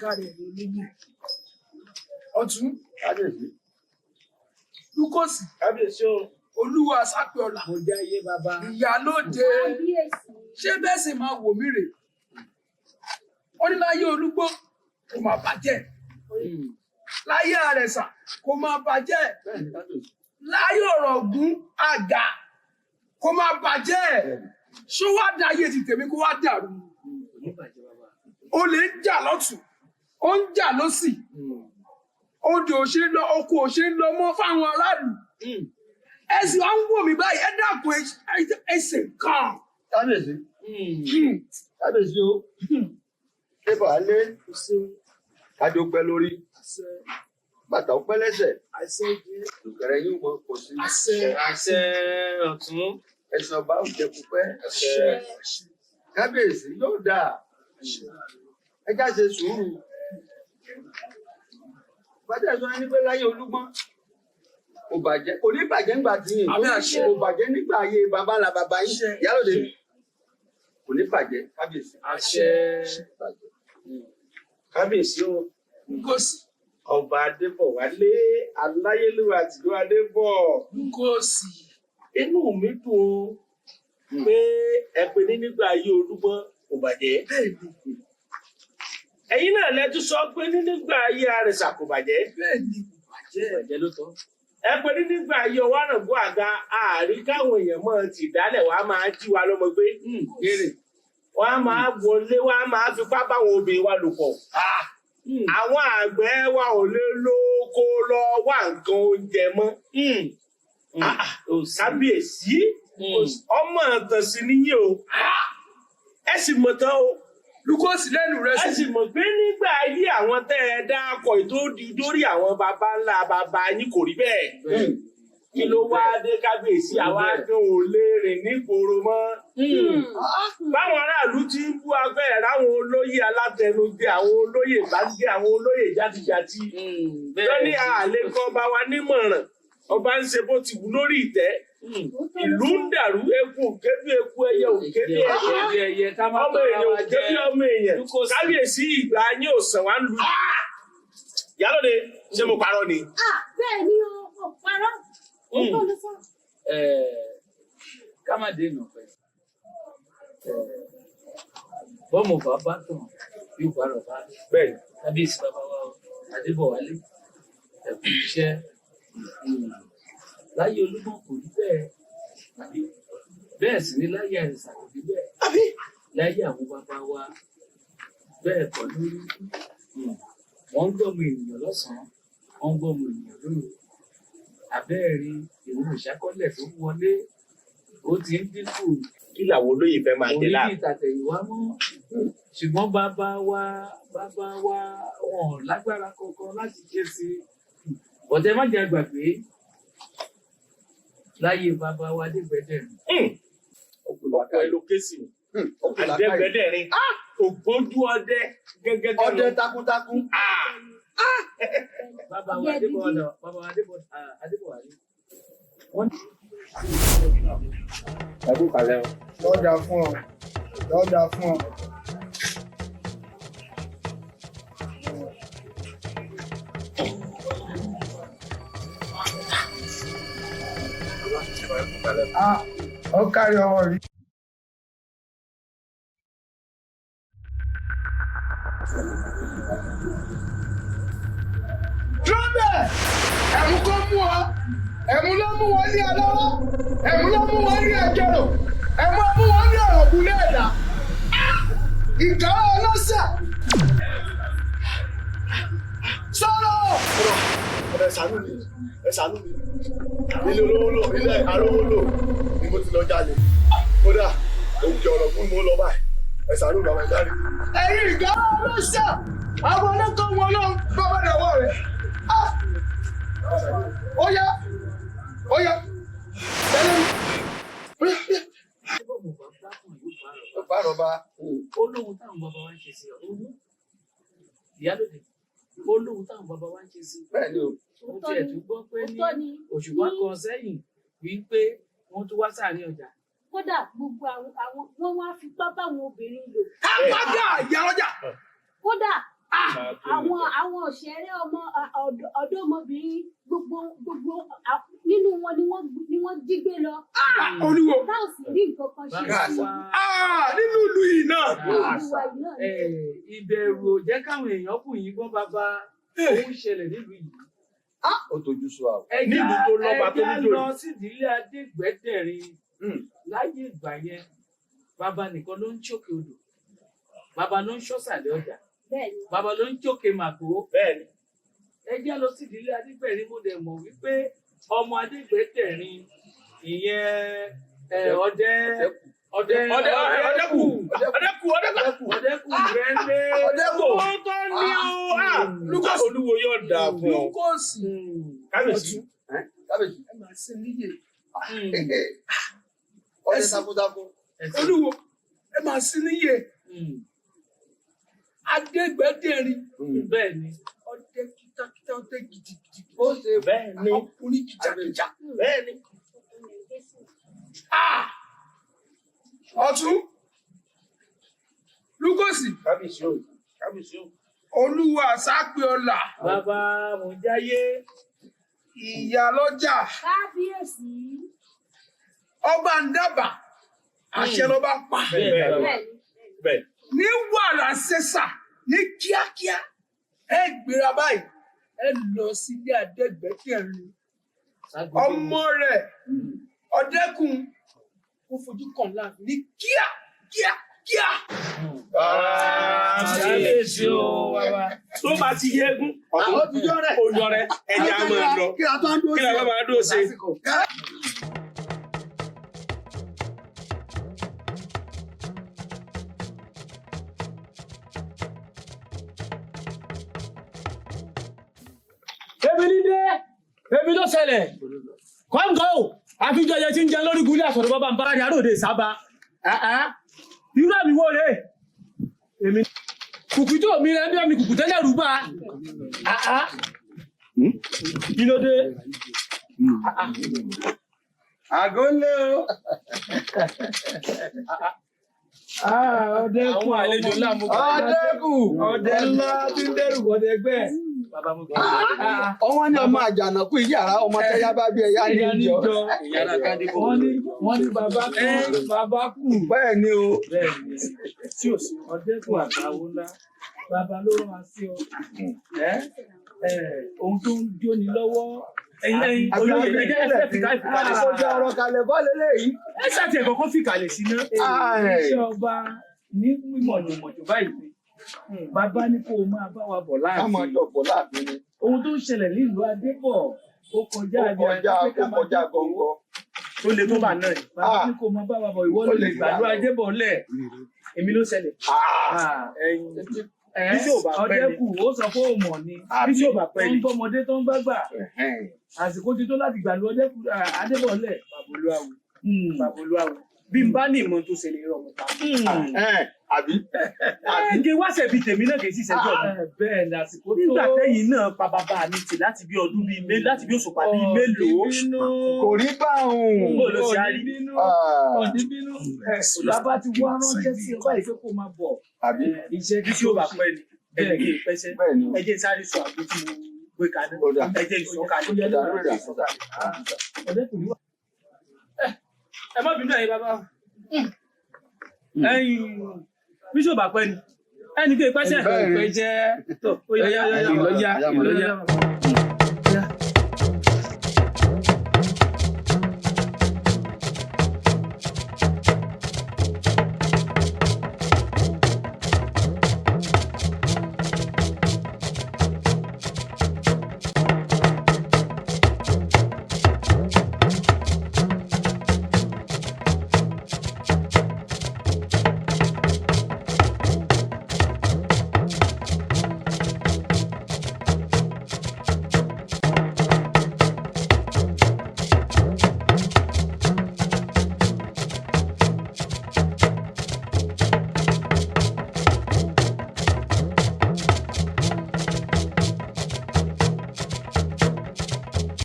kárẹ̀ ló níyì. Ọ̀tún. Kábíyèsí. Lúkọ́sì. Kábíyèsí o. Olúwa Sápẹ́ọlá. Mo jẹ́ ayé bàbá. Ìyálóde. Ṣé bẹ́ẹ̀ sì máa wò mí rè? Ó ní láyé Olúgbó kò máa bàjẹ́. Láyé Àrẹ̀sà kò máa bàjẹ́. Láyé Ọ̀ràngún Àgà kò máa bàjẹ́. Ṣó wá dáyé ti tèmi kó wá dàrú? Olè ń jà lọ́tùn, ó ń jà lọ́sì. Odò òṣè lọ, oko òṣè lọ mọ́ fáwọn aráàlú. Ẹ̀sìn wa ń wò mí báyìí, ẹ dákun ẹsẹ̀ kan. Kábíyèsí. Kábíyèsí o. Ṣé bàálé? Kájọ pẹ́ lórí. Bàtà ó pẹ́ lẹ́sẹ̀. Ìkẹrẹ yóò mọ pọ̀ sí. Àṣẹ Ọ̀tún. Ẹ̀sìn ọba ò jẹ púpẹ́. Kábíyèsí yóò dáa. Ẹ já ṣe sùúrù. Bàjẹ́ sọ ẹni pé láyé Olúgbọ́n. Kò bàjẹ́, kò ní bàjẹ́ nígbà tí yìí. Kò bàjẹ́ nígbà ayé bàbá ńlá bàbá yín. Ìyálóde. Kò ní bàjẹ́, kábíyèsí. Àṣẹ. Kábíyèsí o. Lúkọ́sì. Ọba Adébọ̀wálé Aláyélúwà tìlú Adébọ̀. Lúkọ́sì. Inú mi dùn pé ẹ pè ní nígbà ayé Olúgbọ́n kò bàjẹ́. Ẹ̀yin náà lẹ́tún sọ pé ní nígbà ayé Àrẹ̀sà kò bàjẹ́. Bẹ́ẹ̀ni kò bàjẹ́. Bàjẹ́ ló tọ́. Ẹ pè ní nígbà ayé Ọwáràngún Àga àárí káwọn èèyàn mọ́ ti dálẹ̀ wá máa jí wa lọ́mọ gbé. Wọ́n á máa wọlé, wọ́n á máa fipá báwọn obìnrin wa lò pọ̀. Àwọn àgbẹ̀ wa ò lè lóko lọ wá nǹkan oúnjẹ mọ́. Kábíyèsí ọmọ ọ̀tàn sí níyì o. Ẹ sì mọ̀ tán o. Lúkọ́sì lẹ́nu rẹ̀ Ẹ sì mọ̀ pé nígbà ayé àwọn tẹ́ ẹ dákọ̀ tó di dórí àwọn baba ńlá baba yín kò rí bẹ́ẹ̀. Kí ló wá dé kábíyèsí àwa gan ò lè rìn nígboro mọ́. Báwọn aráàlú ti ń bú agbẹ́ ráwọn olóyè alátẹnujẹ, àwọn olóyè báńkì, àwọn olóyè játijàti. Lọ́ní àlè kan bá wa nímọ̀ràn, ọba ń ṣe bó ti wù lórí ìtẹ́. Ìlú ń dàrú, eku òkébí eku, ẹyẹ òkébí ẹyẹ, ọmọ èèyàn òkébí ọmọ èèyàn. Kábíyèsí ìgbà yín ò sàn wá ń lu. Ìyálóde, ṣé mo parọ́ ni? Bẹ́ẹ̀ ni o parọ́. Ká má dé nà pẹ́. Bọ́mù bàbá tàn yóò bá rọ̀ bá. Bẹ́ẹ̀ni. Kábíyèsí bàbá wa Adébọ̀wálé ẹ̀kú iṣẹ́. Láyé Olúgbọ́n kò rí bẹ́ẹ̀. Bẹ́ẹ̀ sì ni láyé Àrẹ̀sà kò rí bẹ́ẹ̀. Láyé àwọn bàbá wa bẹ́ẹ̀ kọ́ lórí. Wọ́n ń gbọ́mọ ènìyàn lọ́sàn-án, wọ́n ń gbọ́mọ ènìyàn lóru. Abẹ́ẹ̀rí ìwọ̀n ìṣàkọọ́lẹ̀ tó wọlé ó ti ń dínkù. Kí làwọn olóyè fẹ́ máa dé láà? Orí ìtàtẹ̀yìnwá mọ́. Ṣùgbọ́n bàbá wa wọn lágbára kankan láti ké sí. Ọ̀tẹ̀ má jẹ́ àgbàgbé láyé bàbá wa Adégbẹ̀dẹ̀rin. Ọ̀pọ̀ ẹlòkésì. Adégbẹ̀dẹ̀rin. Ògbójú ọdẹ gẹ́gẹ́ bí ọdẹ takuntakun. Bàbá wa Adébọ̀wálé. Ẹ̀kú kalẹ̀ o. Lọ́dà fún ọ. Lọ́dà fún ọ. Ó kárí ọwọ́ rí. Trọ́bẹ̀! Ẹ̀mú kó mú ọ. Ẹ̀mú ló mú wọn ní ọlọ́wọ́. Ẹ̀mú ló mú wọn ní ẹjọ́rò. Ẹ̀mú mú wọn ní ọ̀rọ̀ ògùnlé ẹ̀dá. Ìjà ọlọ́sà. Sọ̀rọ̀! Ẹ ṣàánú mi. Ẹ ṣàánú mi. Ilé olówó lò, ilé arówó lò ni mo ti lọ jalè. Kódà, òkè ọ̀rọ̀ fún mi ó lọ báyìí. Ẹ ṣàánú bàbá ìdárí. Ẹ̀yin ìjà ọlọ́sà. Àwọn ọlọ́kọ̀ wọn náà bàbá dàwọ̀ rẹ̀. Óyá! Óyá! Tẹ́lẹ̀ mi. Óyá! Bọ́mù bàbá tàn yóò bá rọ̀ bá. Bá rọ̀bá. Ó lóhun táwọn bàbá wa ń ṣe sí ọ̀hún. Ìyálóde, ó lóhun táwọn bàbá wa ń ṣe sí. Bẹ́ẹ̀ ni o. Mo tiẹ̀ tún gbọ́ pé ní òṣùpá kan sẹ́yìn wípé wọ́n tún wá sáàrin ọjà. Kódà gbogbo àwọn wọ́n wá fipá báwọn obìnrin lò. Àpájà ìyá ọjà. Kódà àwọn òṣèré ọ̀dọ́mọbìnrin gbogbo nínú wọn ni wọ́n jí gbé lọ. Olúwo. táwọn sì rí nǹkan kan ṣe sí wọn. Nínú ìlú yìí náà. Ìbẹ̀rù ò jẹ́ káwọn èèyàn kù yín gbọ́ bàbá òun ṣẹlẹ̀ nílùú yìí. Ó tojú sú àwọn. Nílùú tó lọ́ba tó ní ẹja lọ sídìílé Adégbẹ́dẹ̀rin láyé ìgbà yẹn bàbá nìkan ló ń ṣòkè odò bàbá ló ń ṣọ́sàlẹ̀ ọjà bàbá ló ń jókè màgò. Bẹ́ẹ̀ni. Ẹja lọ sídìílé Adégbẹ́dẹ̀rin mo dẹ̀ mọ̀ wípé ọmọ Adégbẹ́dẹ̀rin ìyẹn ọdẹkù tó ní o. Olúwo yóò dà fún ọ. Lúkọ́sì. Kábíyèsí. Ẹ máa ṣe níyè. Ọdẹ takuntakun. Olúwo ẹ máa ṣe níyè. Adégbẹ́dẹ̀rin. Bẹ́ẹ̀ ni. Ọdẹ kìtàkìtà ọdẹ gidigidi. Ó ṣe Bẹ́ẹ̀ ni. Ọkùnrin kìjàkìjà. Bẹ́ẹ̀ ni. Ọ̀tún. Lúkọ́sì. Kábíyèsí o. Kábíyèsí o. Olúwa àsápè ọlà. Bàbá Mùjáyé. Ìyálọ́jà. kábíyèsí. Ọba ń dábàá. Àṣẹ lọ́ba pa. Bẹ́ẹ̀. Ní wàrà ṣẹṣà ní kíákíá ẹ gbéra báyìí ẹ lọ sílé Adégbẹ́dẹ̀rin. Ọmọ rẹ̀ Ọdẹkùn kó fojú kàn láàfin ní kíá. Kábíyèsí o bàbá. Tó bá ti yẹ́gún. Ó ti yọ rẹ̀. Ó yọ rẹ̀. Ẹja máa lọ. Kí la tó ń dúró Kí la máa dúró ṣe? Èmi ní dé, èmi ló ṣẹlẹ̀. Kọ́ńgọ́ ò, àfijọ́ yẹ ti ń jẹ lórí gúlẹ̀ àsọ̀rọ̀ bàbá ń bára ní àròdè sábà. Irú àmì wo rè? Èmi kùkù tó mi rẹ̀ ń bí ọmọ kùkù tẹ́lẹ̀ rúbà. Kí ló dé? Àgọ́ ńlẹ̀ o. Àwọn àlejò ńlá mo gbà. Ọdẹ ńlá tí ń dẹ́rù bọ̀dẹ̀ ẹgbẹ́. Ọwọ́n ní ọmọ àjànàkú ìyàrá ọmọ tẹ́yà bá bí ẹ̀yà ní ìjọ. Wọ́n ní bàbá kù. Bẹ́ẹ̀ ni o. Bẹ́ẹ̀ni, tí ò sí Ọdẹ́kùn àgbáwo ńlá, bàbá ló rán wa sí ọ. Ohun tó ń jóni lọ́wọ́. Ẹyin olóyè ẹjẹ́ ẹsẹ̀ fìkàlẹ̀ sí. Ó jẹ́ ọ̀rọ̀ kalẹ̀ bọ́ lélẹ́yìí. Ẹ ṣàtì ẹ̀kọ́ kan fìkàlẹ̀ sí náà. Iṣẹ́ ọba ní mímọ̀jọ̀mọ̀jọ̀ báyìí. Bàbá ní kó o máa bá wa bọ̀ láàfin. Ká máa jọ bọ̀ láàfin ni. Ohun tó ń ṣẹlẹ̀ nílùú Adébọ̀ ó kọjá gọ̀ǹgọ̀. tó le tó bà náà. Bàbá ní kó o máa bá wa bọ̀ ìwọ ló lè gbàdúrà Adébọ̀ lẹ̀. Èmi ló ṣẹlẹ̀. Ọdẹ́kù ó sọ pé ó mọ̀ ni. Bí ó bá pẹ́ ni. Tó ń bọ́mọdé tó ń bá gbà. Àsìkò ti tó láti gbàlú Ọdẹ́kù Adébọ̀ lẹ̀. Babolúwàwò. Bí n bá ní ìmọ̀ tó ṣẹlẹ̀ rọ̀ mọ́ pa. Àbí? Ǹjẹ́ wá ṣẹ̀bi tèmi náà kì í sì ṣẹ́jọ́ mi. Bẹ́ẹ̀ ni àsìkò tó. Nígbà tẹ́yìn náà pa bàbá mi tì láti bí ọdún bíi láti bí òṣùpá bíi mélòó. Kò rí bá òun. Bó ló ṣe á rí? Ọ̀dí bínú. Bàbá ti wá ránṣẹ́ sí ọba ìfẹ́ kó máa bọ̀. Àbí? Iṣẹ́ tí ó bá pẹ́ ni. Bẹ́ẹ̀ ni ìpẹ́sẹ́. Ẹ jẹ́ sáré sọ àgbo tí mo gbé kaná. Ẹ jẹ́ ìsọ̀kalẹ̀. Ọ̀dẹ́kùn wà. Ẹ má bínú ẹ̀yin bàbá. Bíṣọ̀ bá pẹ́ ni. Ẹnì kí ìpẹ́sẹ̀. Bẹ́ẹ̀ ni. Ìlọ́jà.